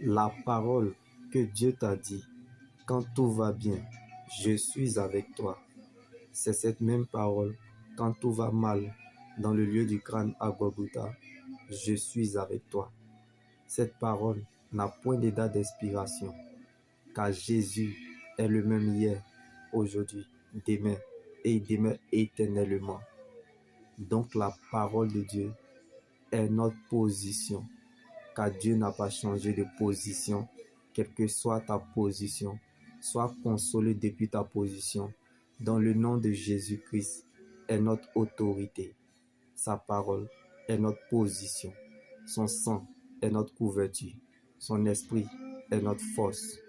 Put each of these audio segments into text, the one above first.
La parole que Dieu t'a dit, quand tout va bien, je suis avec toi. C'est cette même parole, quand tout va mal, dans le lieu du crâne à Golgotha, je suis avec toi. Cette parole n'a point de date d'expiration, car Jésus est le même hier, aujourd'hui, demain, et il demeure éternellement. Donc la parole de Dieu est notre position, car Dieu n'a pas changé de position, quelle que soit ta position. Sois consolé depuis ta position. Dans le nom de Jésus-Christ est notre autorité. Sa parole est notre position. Son sang est notre couverture. Son esprit est notre force.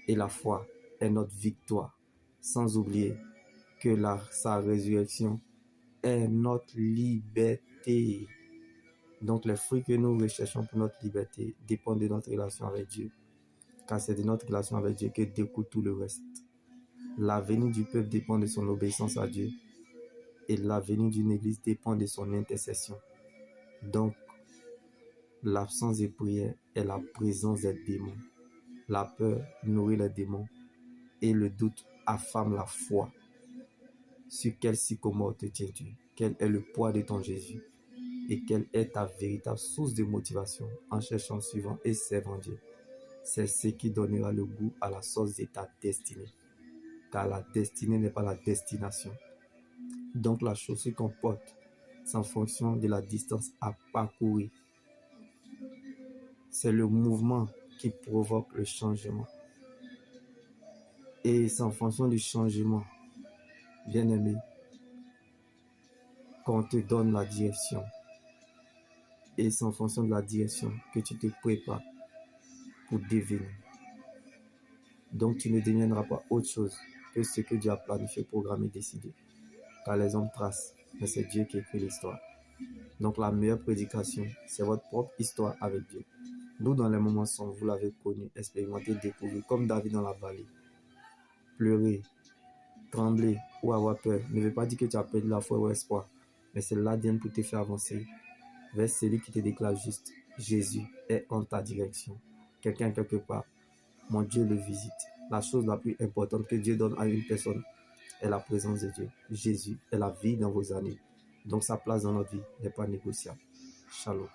Et la foi est notre victoire. Sans oublier que sa résurrection est notre liberté. Donc les fruits que nous recherchons pour notre liberté dépendent de notre relation avec Dieu. Car c'est de notre relation avec Dieu que découle tout le reste. L'avenir du peuple dépend de son obéissance à Dieu. Et l'avenir d'une église dépend de son intercession. Donc, l'absence de prière est la présence des démons. La peur nourrit les démons. Et le doute affame la foi. Sur quel sycomore te tiens-tu? Quel est le poids de ton Jésus? Et quelle est ta véritable source de motivation en cherchant, suivant et servant Dieu? C'est ce qui donnera le goût à la sauce de ta destinée. Car la destinée n'est pas la destination. Donc la chaussure qu'on porte, c'est en fonction de la distance à parcourir. C'est le mouvement qui provoque le changement. Et c'est en fonction du changement, bien-aimé, qu'on te donne la direction. Et c'est en fonction de la direction que tu te prépares pour devenir. Donc tu ne deviendras pas autre chose que ce que Dieu a planifié, programmé, décidé. Car les hommes tracent, mais c'est Dieu qui écrit l'histoire. Donc la meilleure prédication, c'est votre propre histoire avec Dieu. Nous, dans les moments sombres, vous l'avez connu, expérimenté, découvert, comme David dans la vallée. Pleurer, trembler ou avoir peur ne veut pas dire que tu as perdu la foi ou l'espoir, mais c'est l'ADN pour te faire avancer vers celui qui te déclare juste. Jésus est en ta direction. Quelqu'un quelque part, mon Dieu le visite. La chose la plus importante que Dieu donne à une personne est la présence de Dieu. Jésus est la vie dans vos années. Donc sa place dans notre vie n'est pas négociable. Shalom.